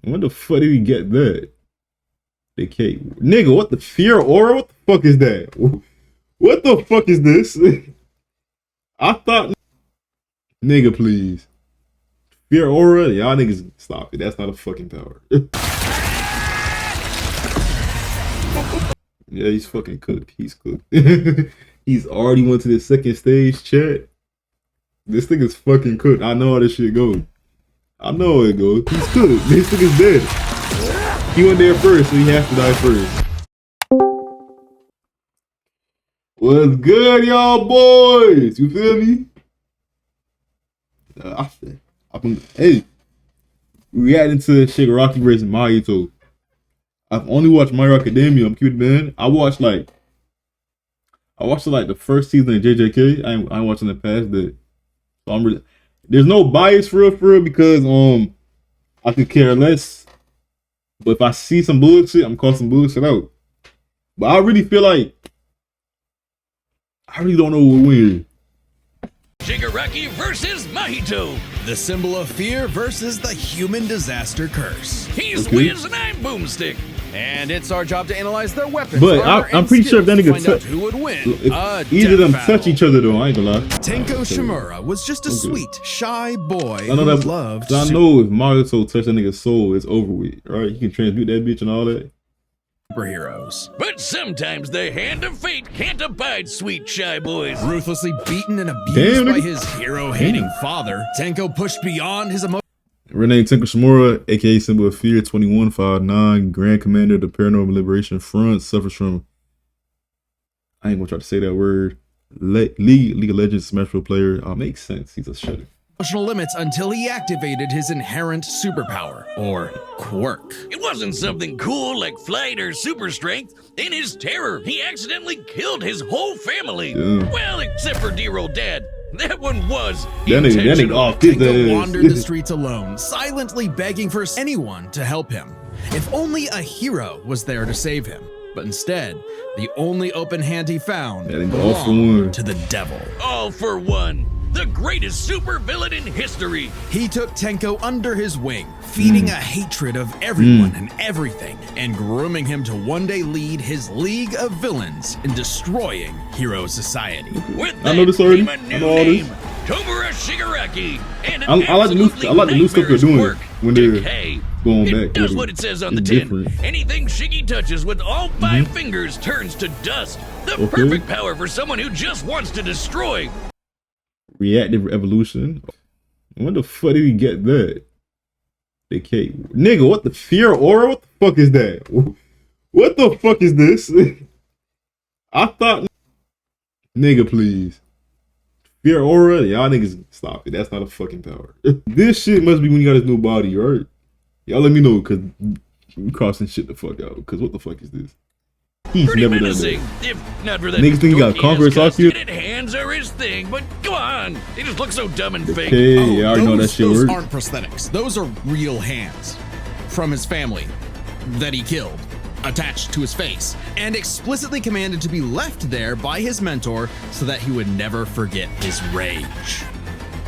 When the fuck did he get that? Decay. Nigga, what the fear aura? What the fuck is that? What the fuck is this? I thought... Nigga, please. Fear aura? Y'all niggas stop it. That's not a fucking power. Yeah, he's fucking cooked. He's cooked. He's already went to the second stage, chat. This thing is fucking cooked. I know how this shit goes. I know how it goes. He's cooked. This thing is dead. He went there first, so he has to die first. What's good, y'all boys? You feel me? Hey, reacting to Shigaraki versus Mahito. I've only watched My Hero Academia. I'm cute, man. I watched like the first season of JJK. I ain't watching the past that. So I'm really, there's no bias for real because I could care less. But if I see some bullshit, I'm calling some bullshit out. But I really feel like I really don't know who will win. Shigaraki versus Mahito. The symbol of fear versus the human disaster curse. He's Wiz and I'm Boomstick. And it's our job to analyze their weapons. But I'm pretty sure if that nigga touch, who would win. Either of them touch each other though, I ain't gonna lie. Tenko Shimura was just a sweet, shy boy I know who that. loved. I know if Mahito touch that nigga's soul, it's over with. Right? He can transmute that bitch and all that. Superheroes. But sometimes the hand of fate can't abide sweet shy boys. Ruthlessly beaten and abused by nigga. his hero-hating father, Tenko pushed beyond his emotions. Renamed Tenko Shimura, aka Symbol of Fear, 2159, Grand Commander of the Paranormal Liberation Front, suffers from, I ain't gonna try to say that word, League of Legends Smash Bros. Player. Makes sense. He's a shudder. Emotional limits until he activated his inherent superpower, or quirk. It wasn't something cool like flight or super strength. In his terror, he accidentally killed his whole family. Yeah. Well, except for dear old dad. That one was That nigga off his Tenko ass. wandered the streets alone, silently begging for anyone to help him. If only a hero was there to save him. But instead, the only open hand he found That nigga all for belonged one. to the devil. All for one. The greatest supervillain in history. He took Tenko under his wing, feeding a hatred of everyone and everything, and grooming him to one day lead his league of villains in destroying hero society. With I know this already. came a I new know all this. name, Tomura Shigaraki, and an I like the new stuff they're nightmarish doing quirk, when they're Decay. going It back. does with what it. it says on the It's tin. different. Anything Shiggy touches with all 5 fingers turns to dust. The perfect power for someone who just wants to destroy. Reactive evolution. When the fuck did he get that? Decay. Nigga, what the fear aura? What the fuck is that? What the fuck is this? I thought. Nigga, please. Fear aura? Y'all niggas stop it. That's not a fucking power. This shit must be when you got his new body, right? Y'all let me know, cause we crossing shit the fuck out. Cause what the fuck is this? He's Pretty never done menacing, that. if not for that Niggas think he got conquerors off here? castrated hands are his thing, but come on, they just look so dumb and fake. Okay, yeah, I already know that shit those works. aren't prosthetics. Those are real hands from his family that he killed, attached to his face, and explicitly commanded to be left there by his mentor so that he would never forget his rage.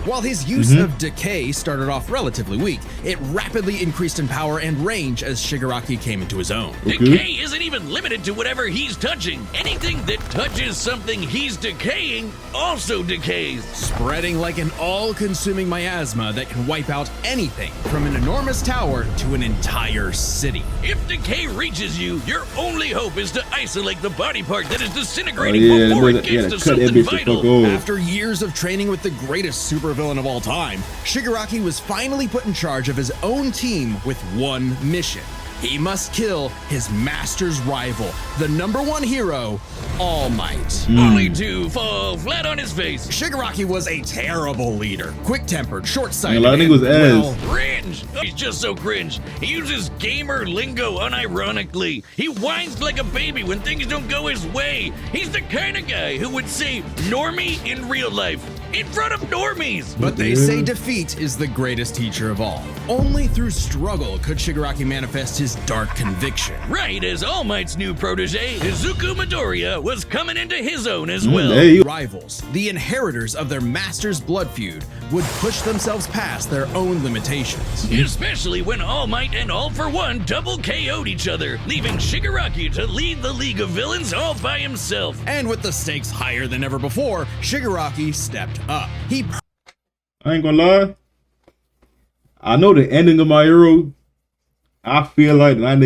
While his use of decay started off relatively weak, it rapidly increased in power and range as Shigaraki came into his own. Decay isn't even limited to whatever he's touching. Anything that touches something he's decaying also decays. Spreading like an all-consuming miasma that can wipe out anything from an enormous tower to an entire city. If decay reaches you, your only hope is to isolate the body part that is disintegrating Oh, yeah, before it yeah, gets to cut that something bitch the fuck vital. off. After years of training with the greatest supervillain of all time, Shigaraki was finally put in charge of his own team with one mission. He must kill his master's rival, the #1 hero, All Might. Only to fall flat on his face. Shigaraki was a terrible leader, quick-tempered, short-sighted, Yeah, a lot of niggas was ass. Cringe! He's just so cringe. He uses gamer lingo unironically. He whines like a baby when things don't go his way. He's the kind of guy who would say normie in real life. in front of normies. But they say defeat is the greatest teacher of all. Only through struggle could Shigaraki manifest his dark conviction. Right as All Might's new protege, Izuku Midoriya, was coming into his own as well. Rivals, the inheritors of their master's blood feud, would push themselves past their own limitations. Especially when All Might and All For One double KO'd each other, leaving Shigaraki to lead the League of Villains all by himself. And with the stakes higher than ever before, Shigaraki stepped up. I ain't gonna lie. I know the ending of my hero. I feel like I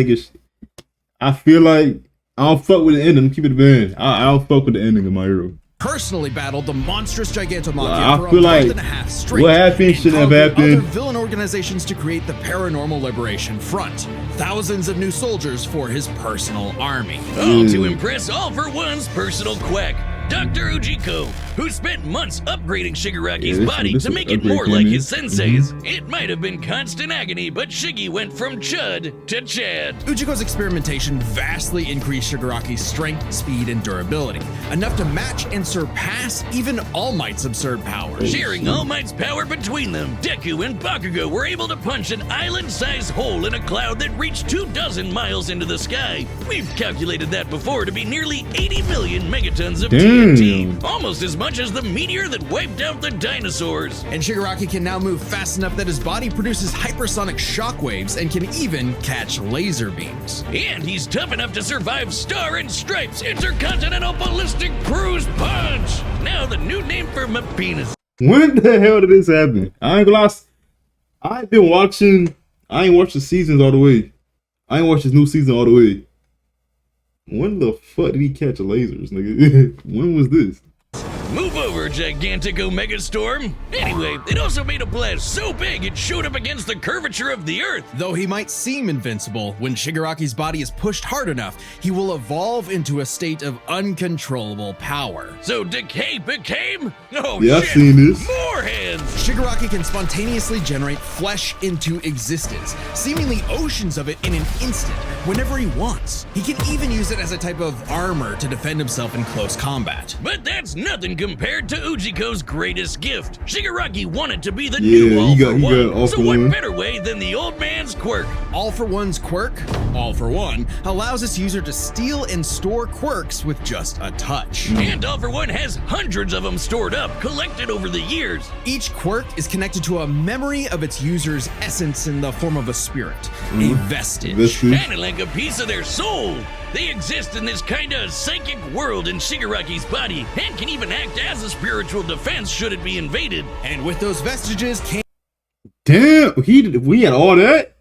don't fuck with the ending. Keep it a band. I don't fuck with the ending of my hero. Personally battled the monstrous Gigantomachia I for feel a like month and a half straight. what happened shouldn't have happened. Other villain organizations to create the Paranormal Liberation Front. Thousands of new soldiers for his personal army. All to impress All For One's personal quack, Dr. Ujiko, who spent months upgrading Shigaraki's body to make it more like his sensei's. It might have been constant agony, but Shiggy went from Chud to Chad. Ujiko's experimentation vastly increased Shigaraki's strength, speed, and durability, enough to match and surpass even All Might's absurd powers. Sharing All Might's power between them, Deku and Bakugo were able to punch an island-sized hole in a cloud that reached 24 miles into the sky. We've calculated that before to be nearly 80 million megatons of TNT, almost as much as the meteor that wiped out the dinosaurs. And Shigaraki can now move fast enough that his body produces hypersonic shockwaves and can even catch laser beams. And he's tough enough to survive Star and Stripes' Intercontinental Ballistic Cruise Punch. Now the new name for my penis. When the hell did this happen? I ain't gonna lie. I ain't watched the seasons all the way. I ain't watched this new season all the way. When the fuck did he catch lasers, nigga? When was this? Move over, gigantic Omega Storm. Anyway, it also made a blast so big it showed up against the curvature of the Earth. Though he might seem invincible, when Shigaraki's body is pushed hard enough, he will evolve into a state of uncontrollable power. So Decay became? Oh yeah, shit, I've seen this. More hands! Shigaraki can spontaneously generate flesh into existence, seemingly oceans of it in an instant, whenever he wants. He can even use it as a type of armor to defend himself in close combat. But that's nothing compared to Ujiko's greatest gift. Shigaraki wanted to be the new All For One, so what better way than the old man's quirk? All For One's quirk, All For One, allows its user to steal and store quirks with just a touch. And All For One has hundreds of them stored up, collected over the years. Each quirk is connected to a memory of its user's essence in the form of a spirit, a vestige. And like a piece of their soul. They exist in this kinda psychic world in Shigaraki's body, and can even act as a spiritual defense should it be invaded. And with those vestiges came... Damn, we had all that?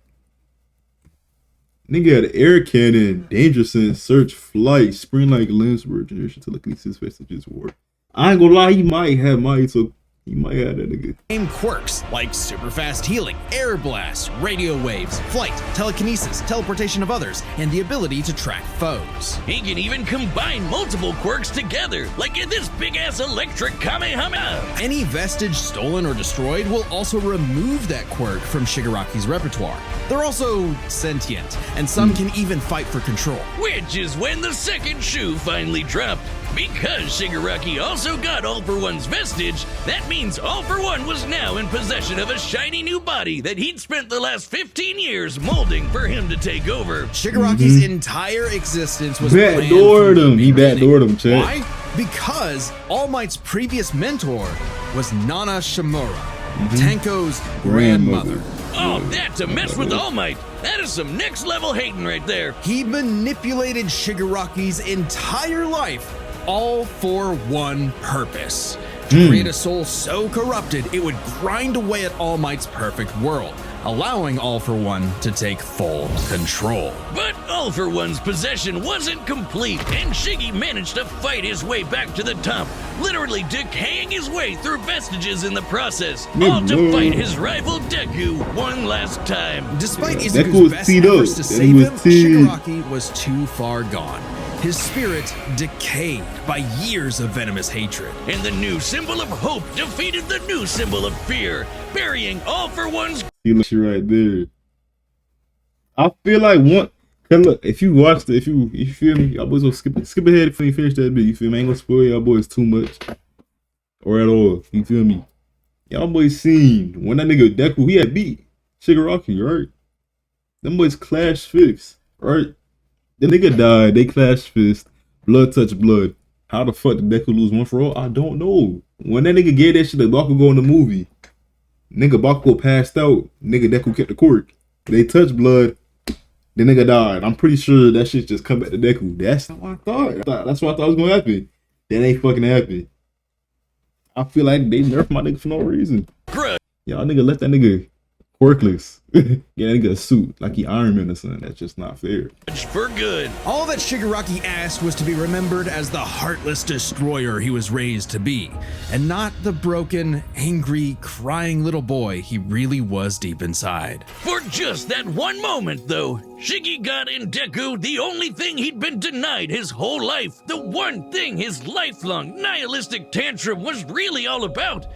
Nigga had air cannon, danger sense, search, flight, spring-like limbs, regeneration, telekinesis, vestiges, war. I ain't gonna lie, he might have Mahito. He might have that nigga. Quirks like super fast healing, air blast, radio waves, flight, telekinesis, teleportation of others, and the ability to track foes. He can even combine multiple quirks together, like in this big-ass electric Kamehameha. Any vestige stolen or destroyed will also remove that quirk from Shigaraki's repertoire. They're also sentient, and some can even fight for control. Which is when the second shoe finally dropped. Because Shigaraki also got All For One's vestige, that means All For One was now in possession of a shiny new body that he'd spent the last 15 years molding for him to take over. Shigaraki's entire existence was backdoored him. He backdoored him, Chad. Why? Because All Might's previous mentor was Nana Shimura, Tenko's grandmother. Oh, that to mess with All Might. That is some next level hating right there. He manipulated Shigaraki's entire life, all for one purpose. To create a soul so corrupted, it would grind away at All Might's perfect world, allowing All For One to take full control. But All For One's possession wasn't complete, and Shiggy managed to fight his way back to the top, literally decaying his way through vestiges in the process, all to fight his rival Deku one last time. Despite Izuku's best efforts to save him, Shigaraki was too far gone. His spirit decayed by years of venomous hatred. And the new symbol of hope defeated the new symbol of fear, burying All For One's... You look right there. I feel like one... Cause look, if you watched it, if you feel me, y'all boys will skip ahead if you finish that bit. You feel me? I ain't gonna spoil y'all boys too much. or at all. You feel me? Y'all boys seen when that nigga Deku, he had beat Shigaraki, right? Them boys clashed fists, right? The nigga died, they clashed fists, blood touched blood. How the fuck did Deku lose one for all? I don't know. When that nigga gave that shit to Bakugo in the movie, nigga Bakugo passed out, nigga Deku kept the quirk. They touched blood, the nigga died. I'm pretty sure that shit just come back to Deku. That's how I thought. That's what I thought was gonna happen. That ain't fucking happen. I feel like they nerfed my nigga for no reason. Y'all nigga let that nigga quirkless. Get that nigga a suit like he Iron Man or something. That's just not fair. For good. All that Shigaraki asked was to be remembered as the heartless destroyer he was raised to be, and not the broken, angry, crying little boy he really was deep inside. For just that one moment, though, Shiggy got in Deku the only thing he'd been denied his whole life, the one thing his lifelong nihilistic tantrum was really all about.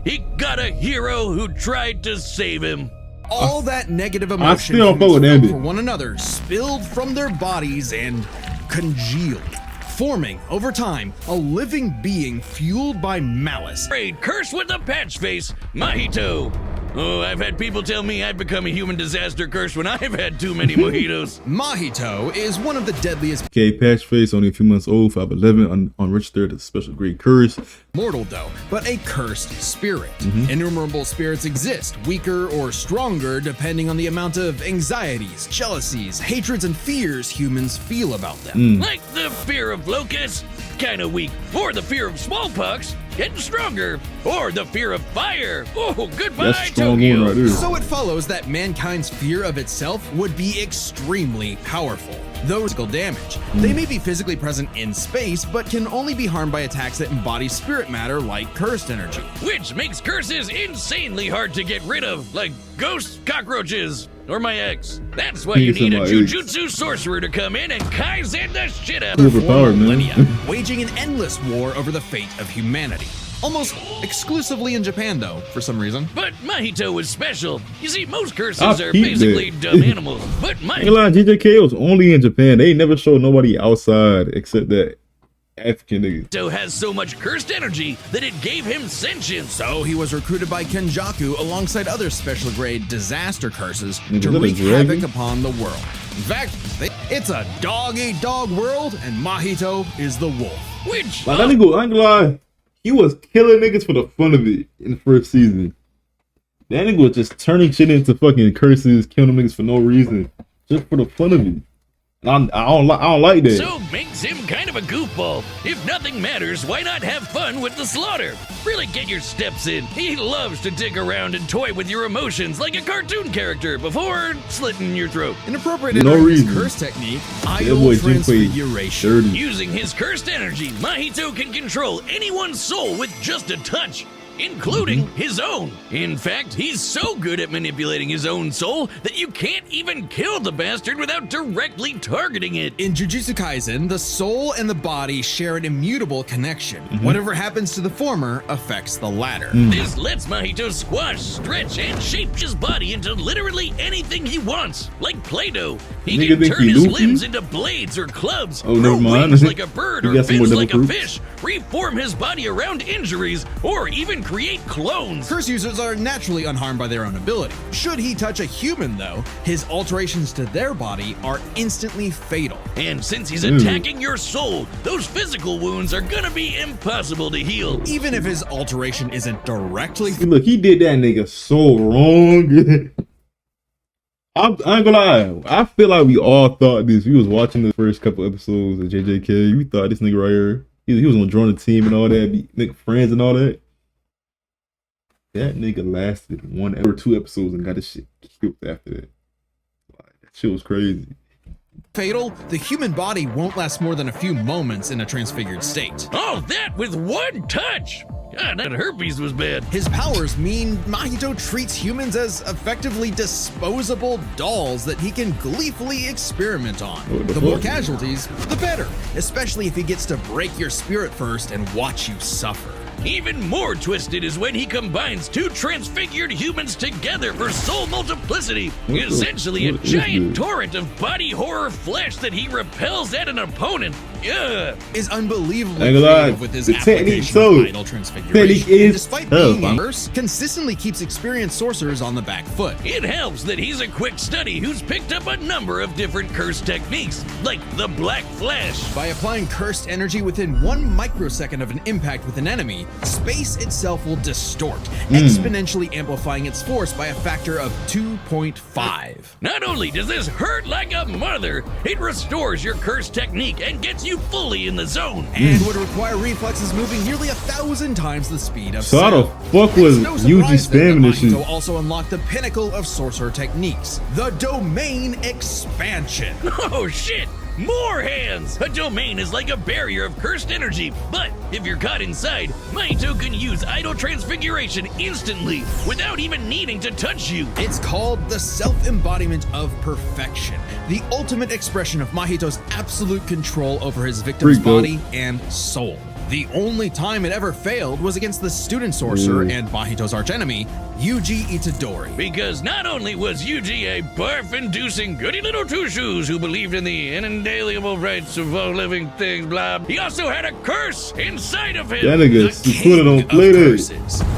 He got a hero who tried to save him. All that negative emotion for one another spilled from their bodies and congealed, forming, over time, a living being fueled by malice. Cursed with a patch face, Mahito. Oh, I've had people tell me I've become a human disaster curse when I've had too many mojitos. Mahito is one of the deadliest. Okay, patch face, only a few months old, 5'11", unregistered, a special grade curse. Mortal though, but a cursed spirit. Innumerable spirits exist, weaker or stronger depending on the amount of anxieties, jealousies, hatreds, and fears humans feel about them. Like the fear of locusts, kinda weak, or the fear of smallpox, getting stronger, or the fear of fire. Oh, goodbye, Tokyo. Right, so it follows that mankind's fear of itself would be extremely powerful. Those physical damage. They may be physically present in space, but can only be harmed by attacks that embody spirit matter like cursed energy. Which makes curses insanely hard to get rid of, like ghosts, cockroaches, or my ex. That's why you need a Jujutsu sorcerer to come in and Kaisen the shit out of millennia, waging an endless war over the fate of humanity. Almost exclusively in Japan, though, for some reason. But Mahito was special. You see, most curses are basically dumb animals. But Mahito... GJK was only in Japan. They never showed nobody outside except that African nigga. Mahito has so much cursed energy that it gave him sentience. So he was recruited by Kenjaku alongside other special grade disaster curses to wreak havoc upon the world. In fact, it's a dog-eat-dog world, and Mahito is the wolf. Which... Like, that nigga, I ain't gonna lie. He was killing niggas for the fun of it in the first season. That nigga was just turning shit into fucking curses, killing niggas for no reason, just for the fun of it. And I don't like that. So makes him kind of a goofball. If nothing matters, why not have fun with the slaughter? Really get your steps in. He loves to dig around and toy with your emotions like a cartoon character before slitting your throat. Inappropriate no reason. His curse technique, idol transfiguration. Using his cursed energy, Mahito can control anyone's soul with just a touch, including his own. In fact, he's so good at manipulating his own soul that you can't even kill the bastard without directly targeting it. In Jujutsu Kaisen, the soul and the body share an immutable connection. Whatever happens to the former affects the latter. This lets Mahito squash, stretch, and shape his body into literally anything he wants, like Play-Doh. He can turn his limbs into blades or clubs, grow wings like a bird or fins like a fish, reform his body around injuries, or even create clones. Curse users are naturally unharmed by their own ability. Should he touch a human, though, his alterations to their body are instantly fatal. And since he's attacking your soul, those physical wounds are gonna be impossible to heal. Even if his alteration isn't directly... Look, he did that nigga so wrong. I ain't gonna lie. I feel like we all thought this. We was watching the first couple episodes of JJK. We thought this nigga right here, he was gonna join the team and all that, be nigga friends and all that. That nigga lasted 1 or 2 episodes and got his shit killed after that. Like, that shit was crazy. Fatal, the human body won't last more than a few moments in a transfigured state. Oh, that with one touch! God, that herpes was bad. His powers mean Mahito treats humans as effectively disposable dolls that he can gleefully experiment on. The more casualties, the better, especially if he gets to break your spirit first and watch you suffer. Even more twisted is when he combines 2 transfigured humans together for soul multiplicity, essentially a giant torrent of body horror flesh that he repels at an opponent. is unbelievably Ain't gonna lie, creative with his the technique application so- of idol transfiguration. technique is And despite being tough, a curse, consistently keeps experienced sorcerers on the back foot. It helps that he's a quick study who's picked up a number of different curse techniques, like the Black Flash. By applying cursed energy within 1 microsecond of an impact with an enemy, space itself will distort, exponentially amplifying its force by a factor of 2.5. Not only does this hurt like a mother, it restores your curse technique and gets you fully in the zone. And would require reflexes moving nearly 1,000 times the speed of So how the sound. fuck was It's no Yuji surprise then spamming that this shit? Mahito also unlocked the pinnacle of sorcerer techniques, the domain expansion. Oh shit! More hands! A domain is like a barrier of cursed energy, but if you're caught inside, Mahito can use idol transfiguration instantly without even needing to touch you. It's called the self-embodiment of perfection, the ultimate expression of Mahito's absolute control over his victim's Freak, though. body and soul. The only time it ever failed was against the student sorcerer and Mahito's archenemy, Yuji Itadori. Because not only was Yuji a barf-inducing goody little two-shoes who believed in the inalienable rights of all living things, blah, he also had a curse inside of him. That nigga Sukuna don't play that.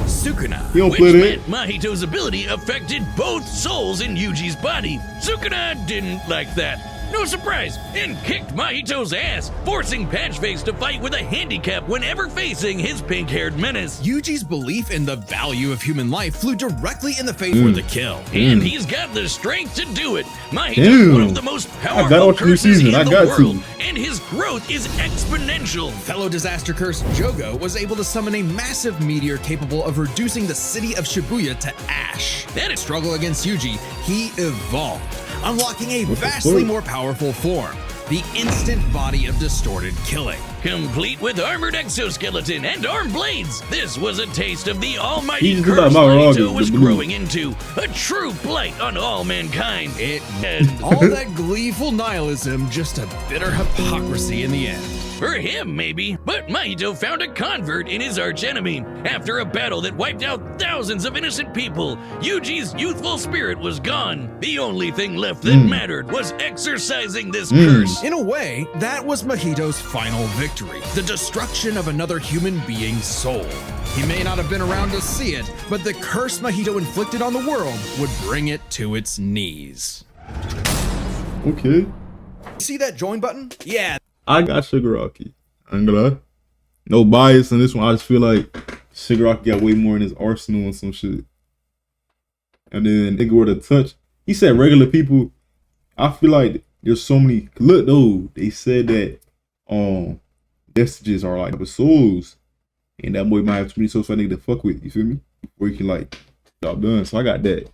Sukuna. He don't Which play meant that. Mahito's ability affected both souls in Yuji's body. Sukuna didn't like that. No surprise, and kicked Mahito's ass, forcing Patchface to fight with a handicap whenever facing his pink-haired menace. Yuji's belief in the value of human life flew directly in the face for the kill. And he's got the strength to do it. Mahito's Damn. one of the most I gotta powerful watch the new curses season. in I the got world, to. and his growth is exponential. Fellow disaster curse Jogo was able to summon a massive meteor capable of reducing the city of Shibuya to ash. That struggle against Yuji, he evolved, unlocking a vastly more powerful form, the instant body of distorted killing. Complete with armored exoskeleton and arm blades, this was a taste of the almighty He's curse just like Mahito, Mahito was the blue. growing into, a true blight on all mankind. And all that gleeful nihilism, just a bitter hypocrisy in the end. For him, maybe, but Mahito found a convert in his archenemy. After a battle that wiped out thousands of innocent people, Yuji's youthful spirit was gone. The only thing left that mattered was exorcising this curse. In a way, that was Mahito's final victory, the destruction of another human being's soul. He may not have been around to see it, but the curse Mahito inflicted on the world would bring it to its knees. Okay. See that join button? Yeah. I got Shigaraki. I ain't gonna lie. No bias in this one. I just feel like Shigaraki got way more in his arsenal and some shit. And then nigga were to touch. He said regular people. I feel like there's so many. Look though, they said that vestiges are like the souls, and that boy might have too many souls for that nigga to fuck with. You feel me? Where you can like job done. So I got that.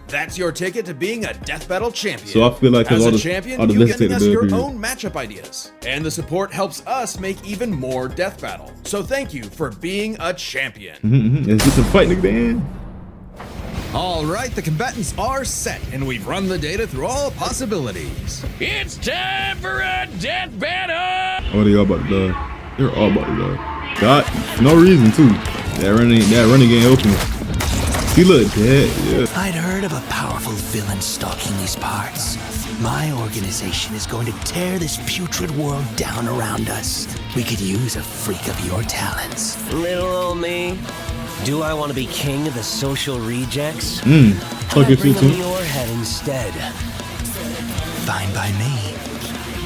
That's your ticket to being a death battle champion. So I feel like as all a the champion, all the you vestiges getting us take the your dub here. own matchup ideas, and the support helps us make even more death battle. So thank you for being a champion. Let's get some fight, nigga. Dan. All right, the combatants are set, and we've run the data through all possibilities. It's time for a death battle! Oh, they all about to die. They're all about to die. God, for no reason too. That running game open. He look dead. Yeah. I'd heard of a powerful villain stalking these parts. My organization is going to tear this putrid world down around us. We could use a freak of your talents. Little old me. Do I want to be king of the social rejects? Fuck I'd your bring shit them too. your head instead. Fine by me.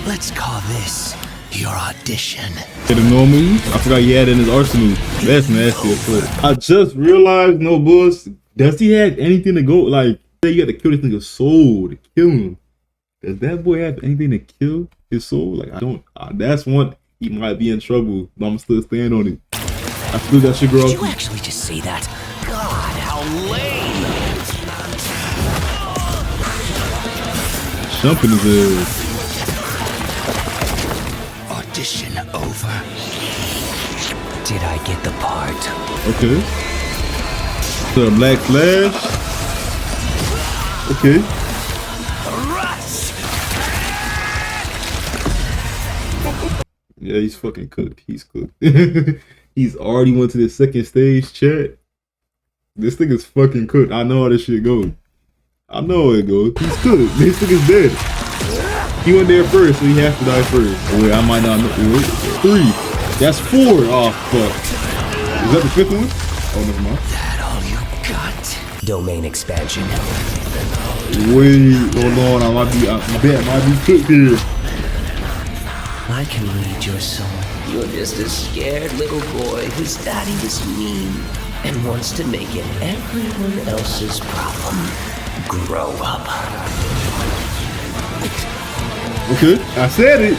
Let's call this your audition. Did a normal move? I forgot he had it in his arsenal. That's nasty as fuck. I just realized, no boss. Does he have anything to go like? Say you got to kill this nigga's soul to kill him. Does that boy have anything to kill his soul? Like I don't. That's one. He might be in trouble, but I'm still staying on it. I still got Shigaraki. Did you actually just say that? God, how lame! Jumping his ass. Audition over. Did I get the part? Okay. So a Black Flash. Okay. Russ! Yeah, he's fucking cooked. He's cooked. He's already went to the second stage, chat. This thing is fucking cooked. I know how this shit goes. I know how it goes. He's cooked. This thing is dead. He went there first, so he has to die first. Wait, I might not know. Wait, 3. That's 4. Oh, fuck. Is that the 5th one? Oh, never mind. That all you got? Domain expansion. Wait, hold on. I might be cooked here. I can read your soul. You're just a scared little boy whose daddy was mean and wants to make it everyone else's problem. Grow up. Okay, I said it.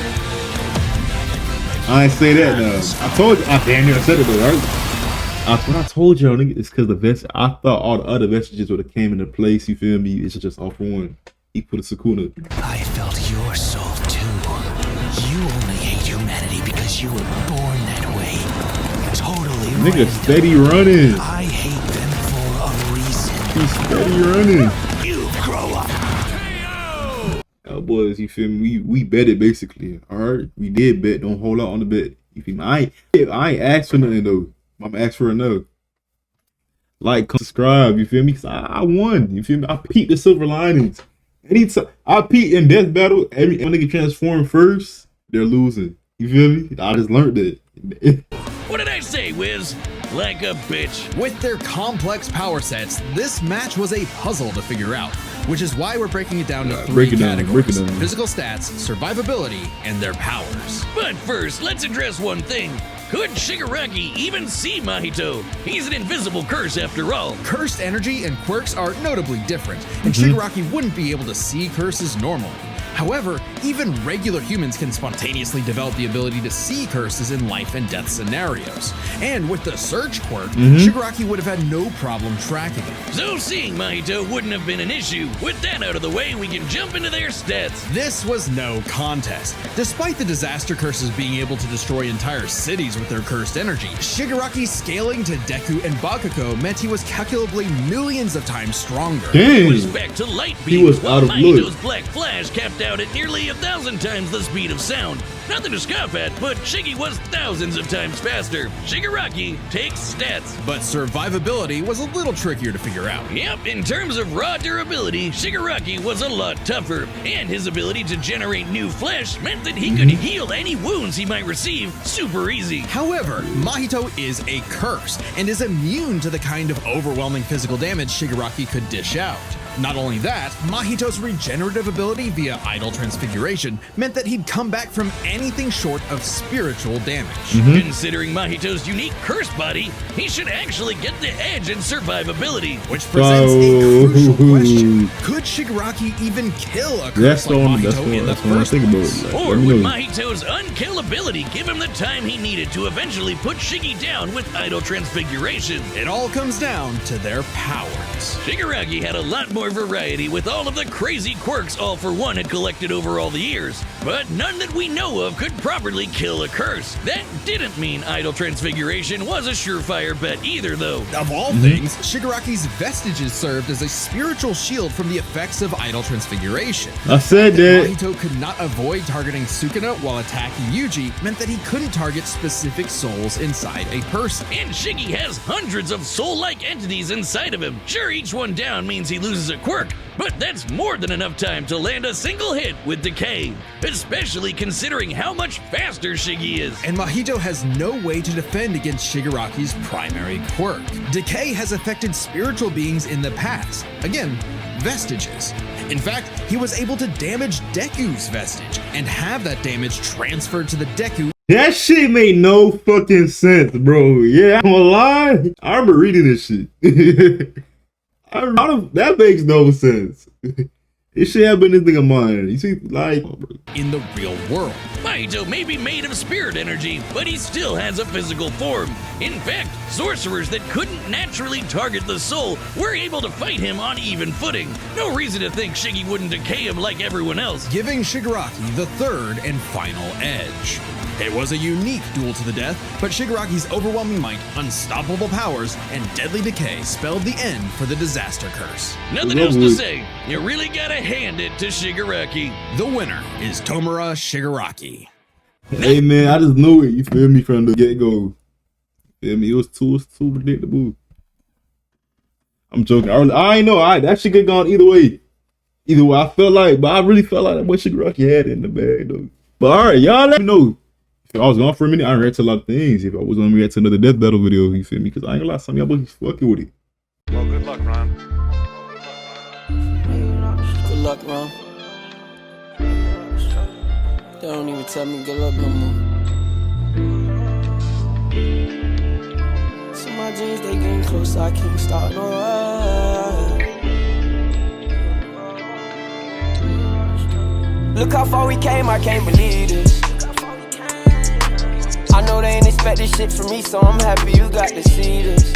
I ain't say that now. I told you. I damn near said it though, right? When I told y'all, nigga, it's because the vest. I thought all the other vestiges would have came into place. You feel me? It's just all for one. He put a Sukuna. I felt your soul too. You only hate humanity because you were born that way. Totally Nigga, random. steady running. I hate them for a reason. He's steady running. You grow up. Boys, you feel me? We betted basically. Alright, we did bet. Don't hold out on the bet. You feel me? I ain't asked for nothing though. I'm asked for a no. Like, subscribe. You feel me? 'Cause I won. You feel me? I peeped the silver linings. Anytime I peeped in death battle, every nigga transform first, they're losing. You feel me? I just learned that. What did I say, Wiz? Like a bitch. With their complex power sets, this match was a puzzle to figure out, which is why we're breaking it down to 3 categories: physical stats, survivability, and their powers. But first, let's address one thing. Could Shigaraki even see Mahito? He's an invisible curse after all. Cursed energy and quirks are notably different, and Shigaraki wouldn't be able to see curses normally. However, even regular humans can spontaneously develop the ability to see curses in life and death scenarios. And with the Search quirk, Shigaraki would have had no problem tracking it. So seeing Mahito wouldn't have been an issue. With that out of the way, we can jump into their stats. This was no contest. Despite the disaster curses being able to destroy entire cities with their cursed energy, Shigaraki scaling to Deku and Bakugo meant he was calculably millions of times stronger. Dang. He was back to light He beam, was while out of Mahito's look. Black Flash capped out at nearly 1,000 times the speed of sound. Nothing to scoff at, but Shiggy was thousands of times faster. Shigaraki takes stats. But survivability was a little trickier to figure out. Yep, in terms of raw durability, Shigaraki was a lot tougher, and his ability to generate new flesh meant that he could heal any wounds he might receive super easy. However, Mahito is a curse and is immune to the kind of overwhelming physical damage Shigaraki could dish out. Not only that, Mahito's regenerative ability via idle transfiguration meant that he'd come back from anything short of spiritual damage. Considering Mahito's unique curse body, he should actually get the edge in survivability. Which presents a crucial question. Could Shigaraki even kill a curse like Mahito in the first place? Or would Mahito's unkillability give him the time he needed to eventually put Shiggy down with idle transfiguration? It all comes down to their powers. Shigaraki had a lot more variety with all of the crazy quirks All For One had collected over all the years, but none that we know of could properly kill a curse. That didn't mean idle transfiguration was a surefire bet either, though. Of all things, Shigaraki's vestiges served as a spiritual shield from the effects of idle transfiguration. I said that. Mahito could not avoid targeting Sukuna while attacking Yuji meant that he couldn't target specific souls inside a person. And Shiggy has hundreds of soul-like entities inside of him. Sure, each one down means he loses a quirk, but that's more than enough time to land a single hit with Decay, especially considering how much faster Shiggy is. And Mahito has no way to defend against Shigaraki's primary quirk. Decay has affected spiritual beings in the past. Again, vestiges. In fact, he was able to damage Deku's vestige and have that damage transferred to the Deku. That shit made no fucking sense, bro. Yeah, I'm gonna lie. I remember reading this shit. That makes no sense. It should have been this thing of mine. You see, like, in the real world. Mahito may be made of spirit energy, but he still has a physical form. In fact, sorcerers that couldn't naturally target the soul were able to fight him on even footing. No reason to think Shiggy wouldn't decay him like everyone else. Giving Shigaraki the third and final edge. It was a unique duel to the death, but Shigaraki's overwhelming might, unstoppable powers, and deadly decay spelled the end for the disaster curse. Nothing else to say. You really gotta hand it to Shigaraki. The winner is Tomura Shigaraki. Hey man, I just knew it. You feel me from the get-go. Feel me? It was too predictable. I'm joking. I ain't know. That shit get gone either way. Either way, I felt like, but I really felt like what Shigaraki had in the bag though. But alright, y'all let me know. If I was gone for a minute, I read to a lot of things. If I was gonna react to another death battle video, you feel me? Because I ain't gonna lie, some of y'all boys fucking with it. Well, good luck, Ron. Good luck, Ron. They don't even tell me good luck no more. So my dreams, they getting closer, I can't stop no ride. Look how far we came, I can't believe this. I know they ain't expect this shit from me, so I'm happy you got to see this.